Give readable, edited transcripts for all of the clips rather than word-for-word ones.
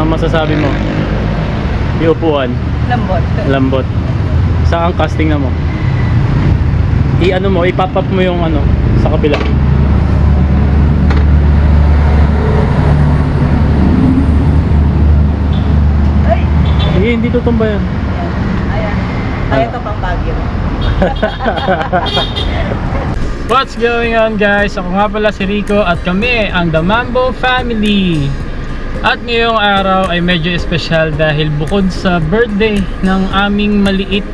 Anong masasabi mo? Yung upuan? Lambot. Lambot. Saan ang casting na mo? I-ano mo, i-pop up mo yung ano, sa kabila. Ay! Hindi tutumba yan. Ayan. Kaya ito pang Baguio. What's going on guys? Ako nga pala si Rico at kami ang The Mambo Family. At ngayong araw ay medyo espesyal dahil bukod sa birthday ng aming maliit,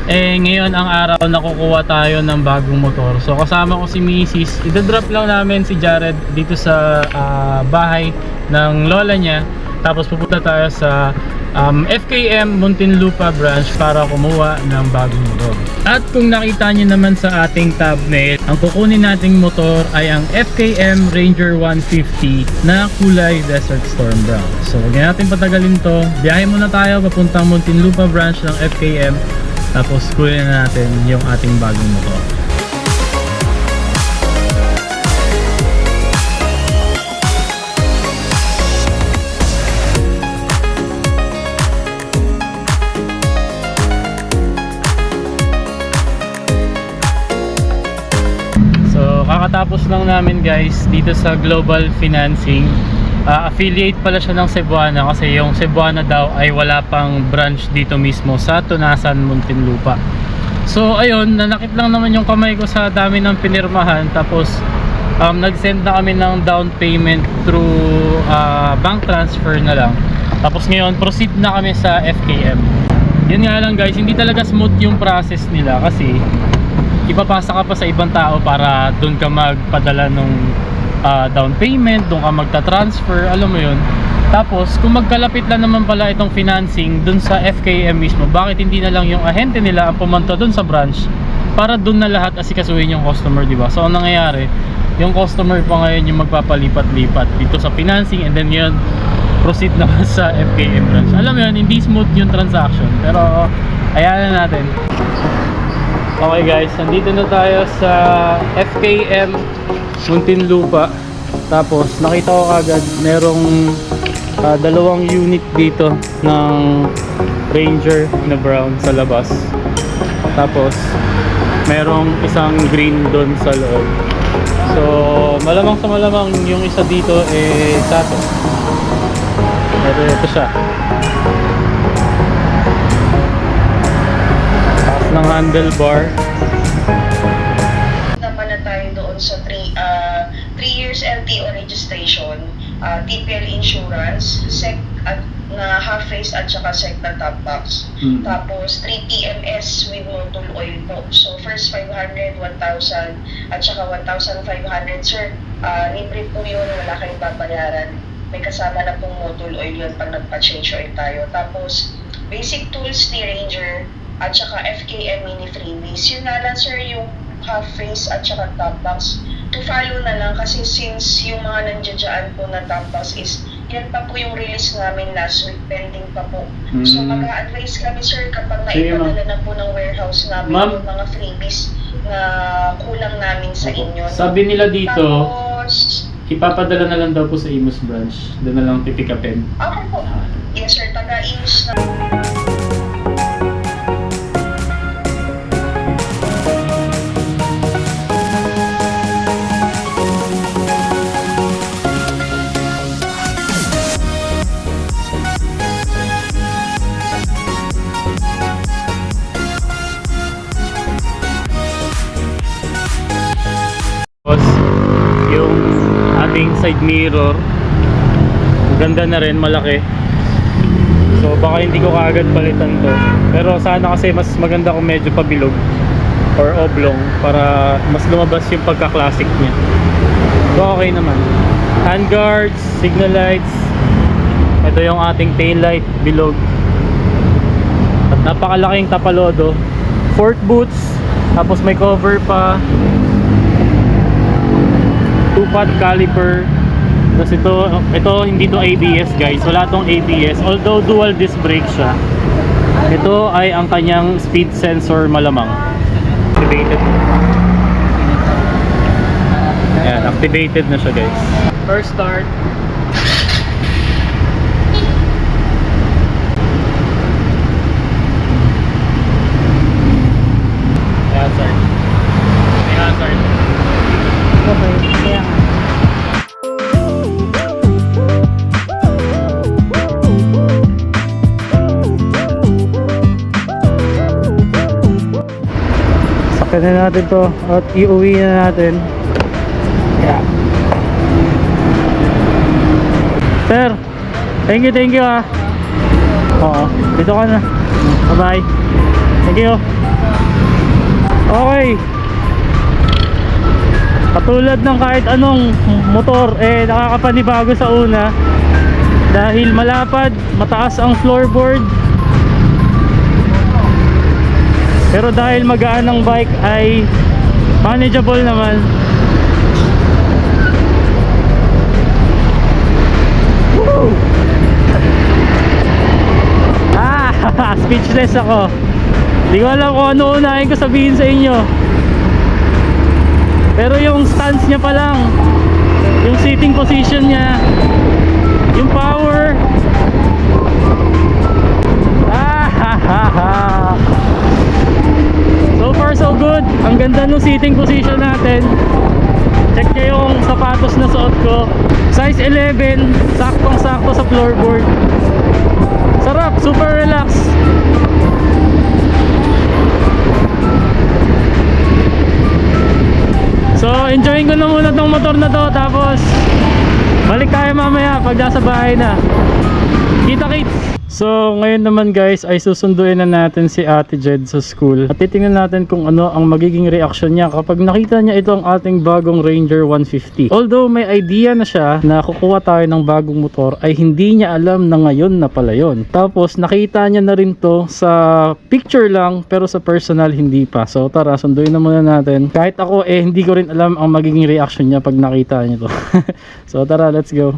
ngayon ang araw nakukuha tayo ng bagong motor. So kasama ko si Mrs. Idadrop lang namin si Jared dito sa bahay ng lola niya. Tapos pupunta tayo sa FKM Muntinlupa branch para kumuha ng bagong motor. At kung nakita nyo naman sa ating thumbnail, ang kukunin nating motor ay ang FKM Ranger 150 na kulay Desert Storm Brown. So huwag natin patagalin to, biyahe muna tayo papuntang Muntinlupa branch ng FKM. Tapos kunin na natin yung ating bagong motor. Kakatapos lang namin guys dito sa Global Financing. Affiliate pala siya ng Cebuana kasi yung Cebuana daw ay wala pang branch dito mismo sa Tunasan, Muntinlupa. So ayun, nanakit lang naman yung kamay ko sa dami ng pinirmahan. Tapos nag-send na kami ng down payment through bank transfer na lang. Tapos ngayon proceed na kami sa FKM. Yun nga lang guys, hindi talaga smooth yung process nila kasi ipapasa ka pa sa ibang tao para doon ka magpadala nung down payment, doon ka magta-transfer, alam mo yun. Tapos kung magkalapit lang naman pala itong financing doon sa FKM mismo, bakit hindi na lang yung ahente nila ang pumunta doon sa branch para doon na lahat asikasuhin yung customer, di ba? So ang nangyayari, yung customer pa ngayon yung magpapalipat-lipat dito sa financing, and then yun proceed na sa FKM branch. Alam mo yun, hindi smooth yung transaction, pero ayan na natin. Okay guys, nandito na tayo sa FKM Muntinlupa. Tapos nakita ko agad merong dalawang unit dito ng Ranger na brown sa labas. Tapos merong isang green doon sa loob. So malamang sa malamang yung isa dito sa atin. Pero ito siya. Ng handlebar. Naman na tayo doon sa 3 years LTO registration, TPL insurance, SEC na half face at saka SEC na top box. Tapos 3 PMS with motul oil po. So first 500, 1,000 at saka 1,500 sir. Libre po yun, wala kayong babayaran. May kasama na pong motul oil yun pag nagpa-change oil tayo. Tapos basic tools ni Ranger at saka FKM mini freebies. Yun na lang sir, yung half face at saka top box. To follow na lang kasi since yung mga nandiyan po na top box is yan pa po yung release namin last week, pending pa po. So mag-a-advise kami sir kapag naipadala na po ng warehouse namin yung mga freebies na kulang namin sa inyo. Sabi nila dito, tapos ipapadala na lang daw po sa Imus branch. Doon na lang pipikapin. Okay po. Yes sir, taga-Imus na. Yung ating side mirror ganda na rin, malaki. So baka hindi ko kaagad palitan to, pero sana kasi mas maganda kung medyo pabilog or oblong para mas lumabas yung pagka-classic niya. So okay naman. Handguards, signal lights. Ito yung ating tail light, bilog. At napakalaking tapalodo. Fork boots, tapos may cover pa. 2-pot caliper. Tapos ito hindi to ABS guys, wala tong ABS, although dual disc brake siya. Ito ay ang kanyang speed sensor malamang. Activated. Ayan, activated na siya guys. First start. Kunin natin to at iuwi na natin. Yeah. Sir, thank you ah. Oo, dito ka na. Bye bye. Thank you. Okay. Katulad ng kahit anong motor, nakakapanibago sa una. Dahil malapad, mataas ang floorboard. Pero dahil magaan ang bike ay manageable naman. Woo! Speechless ako. Hindi ko alam kung ano unahin ko sabihin sa inyo. Pero yung stance niya pa lang, yung sitting position niya, yung power, so far so good. Ang ganda ng sitting position natin. Check nyo yung sapatos na suot ko, size 11, saktong sakto sa floorboard. Sarap, super relax. So enjoying ko na muna tong motor na to. Tapos balik tayo mamaya pag nasa bahay na. Kita kits. So ngayon naman guys ay susunduin na natin si Ate Jed sa school. At titingnan natin kung ano ang magiging reaction niya kapag nakita niya itong ating bagong Ranger 150. Although may idea na siya na kukuha tayo ng bagong motor, ay hindi niya alam na ngayon na pala yun. Tapos nakita niya na rin to sa picture lang, pero sa personal hindi pa. So tara, sunduin na muna natin. Kahit ako hindi ko rin alam ang magiging reaction niya pag nakita niya to. So tara, let's go.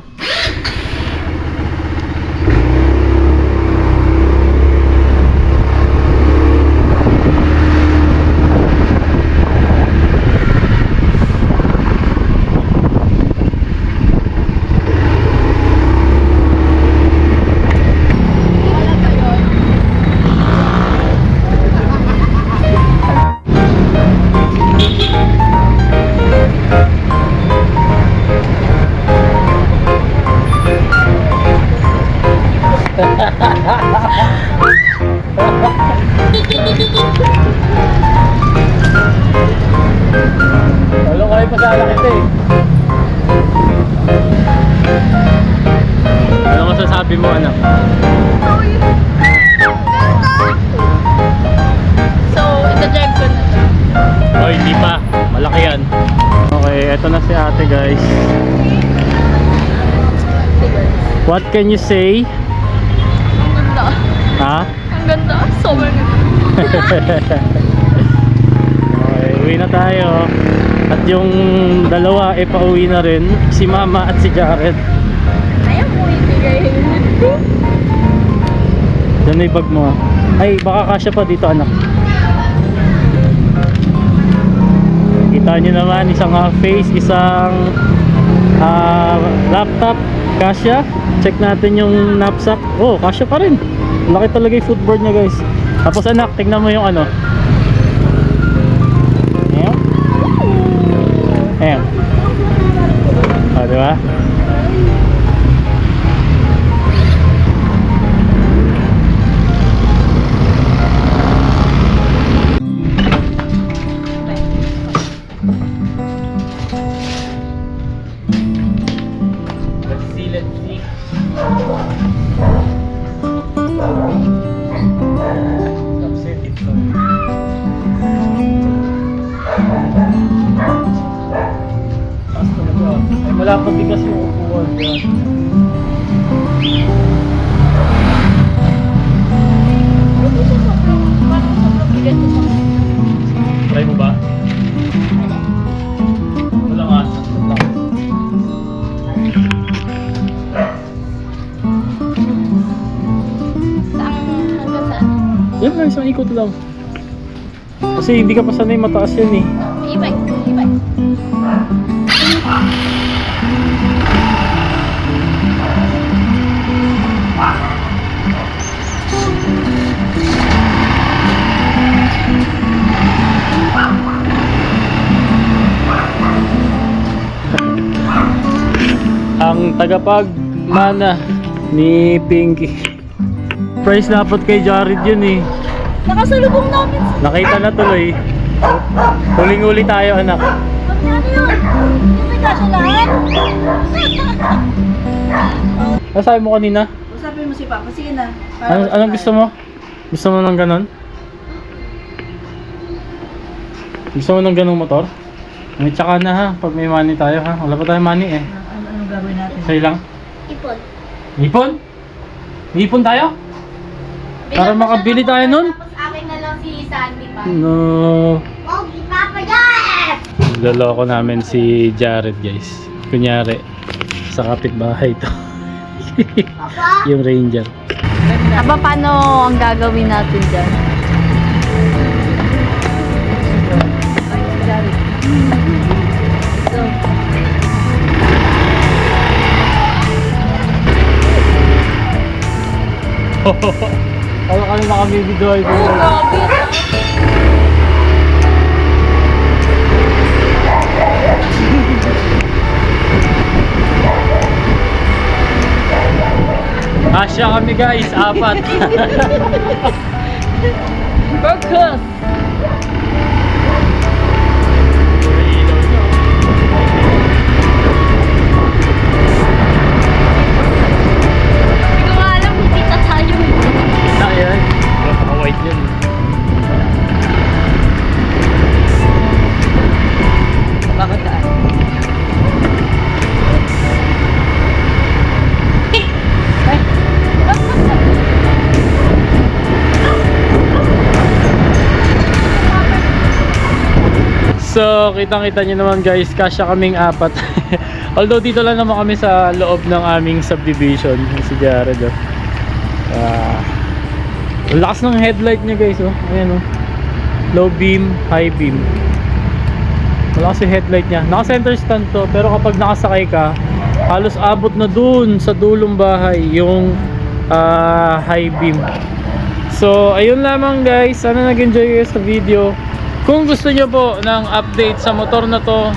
Wala kayo pa sa alakit Ano masasabi mo anak? So, ita-drive ko na to. Oh, hindi pa. Malaki yan. Okay, eto na si ate guys. What can you say? Ang ganda. Ha? Ang ganda. Sobrang ganda. Okay, uwi na tayo. At yung dalawa pauwi na rin. Si Mama at si Jared. Ayaw mo ibigay. Diyan na yung bag mo. Ay, baka kasya pa dito anak. Kita nyo naman, isang half face, isang laptop. Kasya. Check natin yung knapsack. Oh, kasya pa rin. Laki talaga yung footboard niya guys. Tapos anak, tignan mo yung ano. Ayan. Ayan. O, diba? Let's see. Upset it. Taas talaga. Ay, malapad din kasi yung upuan dyan. Try mo ba? Wala nga. Yan lang, isang ikot lang. Kasi hindi ka pa sanay mataas yan eh. E-bike. Ang tagapagmana ni Pinky. Price dapat kay Jared yun eh. Nakasalubong namin. Nakita na tuloy. Huling-huli tayo, anak. Ano yun? Yung may kasya lahat? Ano sabi mo kanina? Usapin mo si Papa. Sige na. Anong gusto mo? Gusto mo ng ganon? Gusto mo ng ganong motor? May tsaka na ha, pag may money tayo ha. Wala pa tayong money eh. Anong gagawin natin? Sa'yo lang? Ipon. Ipon? Ipon tayo? Para makabili tayo nun? Tapos akin na lang si Sandy pa. No. Oh, Papa Jared! Loloko namin si Jared guys. Kunyari, sa kapitbahay to. Yung Ranger. Aba, paano ang gagawin natin dyan? Ano kanina kami video ay Asya kami guys, 4. Burgers! Hindi ko nga alam kung kita tayo eh. Ayan, naka-white yun. Bakit daan? So, kitang-kita nyo naman guys, kasya kaming 4. Although dito lang naman kami sa loob ng aming subdivision, si Jared oh. Ang lakas ng headlight niya guys oh. Ayan oh. Low beam, high beam. Malakas yung headlight niya. Naka-center stand to, pero kapag nakasakay ka, halos abot na dun sa dulong bahay yung high beam. So, ayun lamang guys. Sana nag-enjoy kayo sa video. Kung gusto nyo po ng update sa motor na to,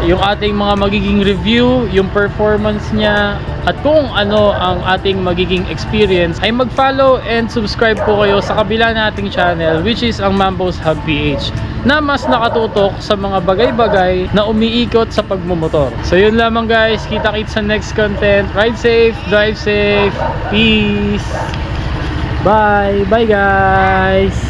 yung ating mga magiging review, yung performance niya, at kung ano ang ating magiging experience, ay mag-follow and subscribe po kayo sa kabila nating channel, which is ang Mambo's Hub PH, na mas nakatutok sa mga bagay-bagay na umiikot sa pagmumotor. So yun lamang guys, kita-kits sa next content. Ride safe, drive safe, peace, bye, bye guys.